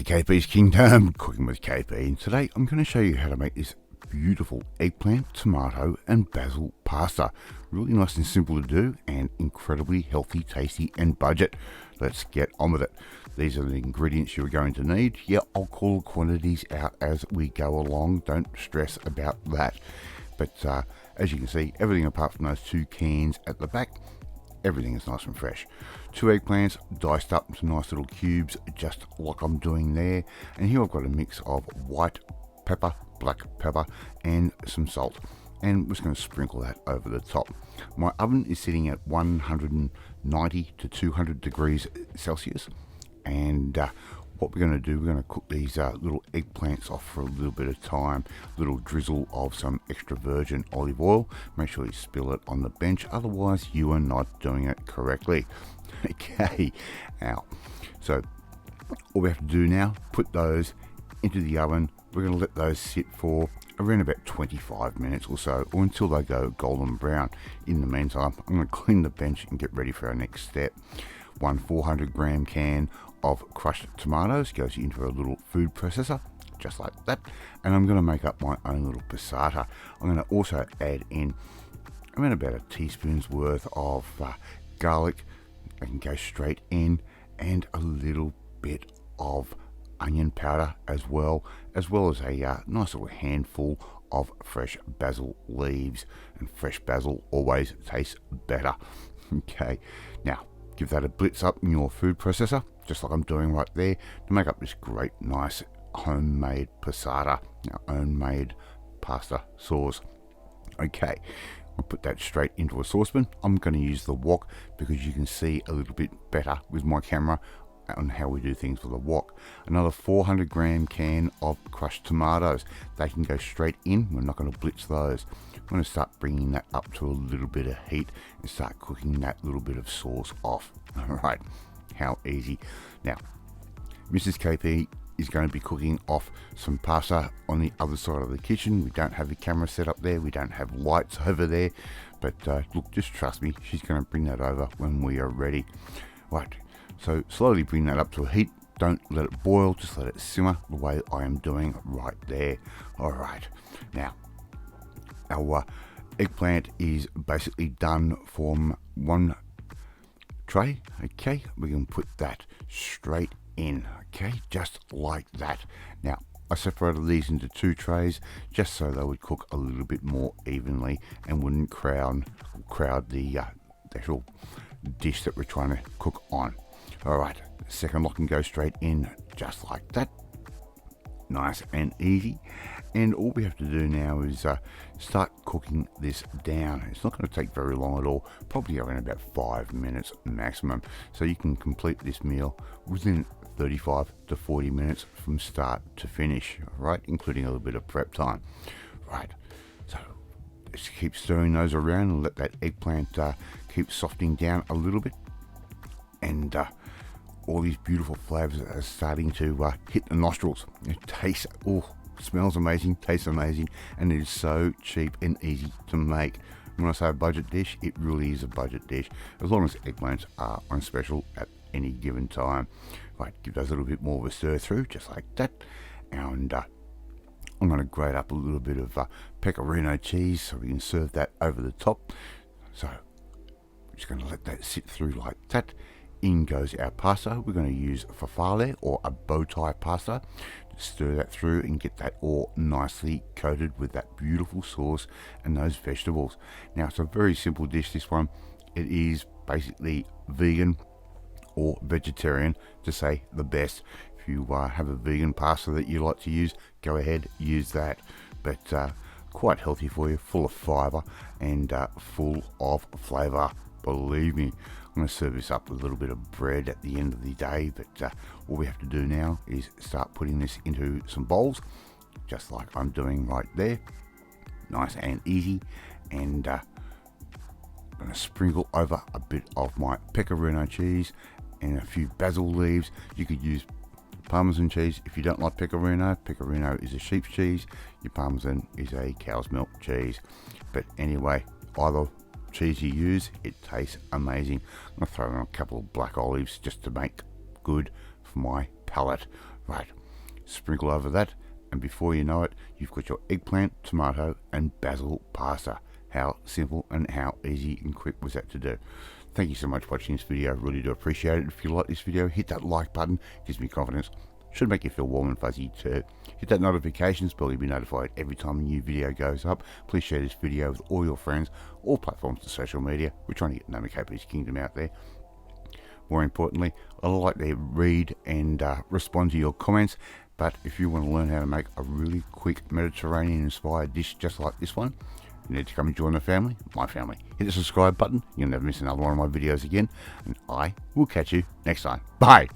to KP's Kingdom, cooking with KP, and today I'm going to show you how to make this beautiful eggplant, tomato and basil pasta. Really nice and simple to do and incredibly healthy, tasty and budget. Let's get on with it. These are the ingredients you're going to need. Yeah, I'll call the quantities out as we go along, don't stress about that. But as you can see, everything apart from those 2 cans at the back, everything is nice and fresh. 2 eggplants diced up into nice little cubes, just like I'm doing there. And here I've got a mix of white pepper, black pepper and some salt. And we're just going to sprinkle that over the top. My oven is sitting at 190 to 200 degrees Celsius. And what we're going to do, we're going to cook these little eggplants off for a little bit of time. A little drizzle of some extra virgin olive oil. Make sure you spill it on the bench, otherwise you are not doing it correctly. Okay, now, so all we have to do now, put those into the oven. We're going to let those sit for around about 25 minutes or so, or until they go golden brown. In the meantime, I'm going to clean the bench and get ready for our next step. 1 400 gram can of crushed tomatoes goes into a little food processor, just like that. And I'm going to make up my own little passata. I'm going to also add in around about a teaspoon's worth of garlic. I can go straight in, and a little bit of onion powder as well as a nice little handful of fresh basil leaves. And fresh basil always tastes better. Okay, now give that a blitz up in your food processor, just like I'm doing right there, to make up this great nice homemade passata, homemade pasta sauce. Okay, I'll put that straight into a saucepan. I'm going to use the wok because you can see a little bit better with my camera on how we do things with a wok. Another 400 gram can of crushed tomatoes. They can go straight in. We're not going to blitz those. I'm going to start bringing that up to a little bit of heat and start cooking that little bit of sauce off. All right, how easy. Now, Mrs. KP is going to be cooking off some pasta on the other side of the kitchen. We don't have a camera set up there. We don't have lights over there. But look, just trust me. She's going to bring that over when we are ready. Right. So slowly bring that up to a heat. Don't let it boil, just let it simmer the way I am doing right there. All right, now our eggplant is basically done from one tray. Okay, we can put that straight in. Okay, just like that. Now I separated these into 2 trays just so they would cook a little bit more evenly and wouldn't crowd the actual dish that we're trying to cook on. Alright, second lot can go straight in just like that. Nice and easy. And all we have to do now is start cooking this down. It's not going to take very long at all, probably around about 5 minutes maximum. So you can complete this meal within 35 to 40 minutes from start to finish, right? Including a little bit of prep time. Right, so just keep stirring those around and let that eggplant keep softening down a little bit. And all these beautiful flavors are starting to hit the nostrils. It tastes, smells amazing, tastes amazing, and it is so cheap and easy to make. When I say a budget dish, it really is a budget dish, as long as eggplants are on special at any given time. Right, give those a little bit more of a stir through, just like that. And I'm going to grate up a little bit of pecorino cheese so we can serve that over the top. So I'm just going to let that sit through like that. In goes our pasta. We're going to use farfalle or a bow tie pasta. Stir that through and get that all nicely coated with that beautiful sauce and those vegetables. Now, it's a very simple dish, this one. It is basically vegan or vegetarian, to say the best. If you have a vegan pasta that you like to use, go ahead, use that. But quite healthy for you, full of fiber and full of flavor. Believe me. I'm going to serve this up with a little bit of bread at the end of the day, but all we have to do now is start putting this into some bowls, just like I'm doing right there. Nice and easy. And I'm going to sprinkle over a bit of my pecorino cheese and a few basil leaves. You could use Parmesan cheese if you don't like pecorino. Pecorino is a sheep's cheese. Your Parmesan is a cow's milk cheese. But anyway, either cheese you use, it tastes amazing. I'm going to throw in a couple of black olives just to make good for my palate. Right, sprinkle over that, and before you know it, you've got your eggplant, tomato, and basil pasta. How simple and how easy and quick was that to do? Thank you so much for watching this video. I really do appreciate it. If you like this video, hit that like button. It gives me confidence. Should make you feel warm and fuzzy too. Hit that notifications bell to be notified every time a new video goes up. Please share this video with all your friends, all platforms of social media. We're trying to get the name of KP's Kingdom out there. More importantly, I like to read and respond to your comments. But if you want to learn how to make a really quick Mediterranean inspired dish just like this one, you need to come and join the family, my family. Hit the subscribe button. You'll never miss another one of my videos again. And I will catch you next time. Bye.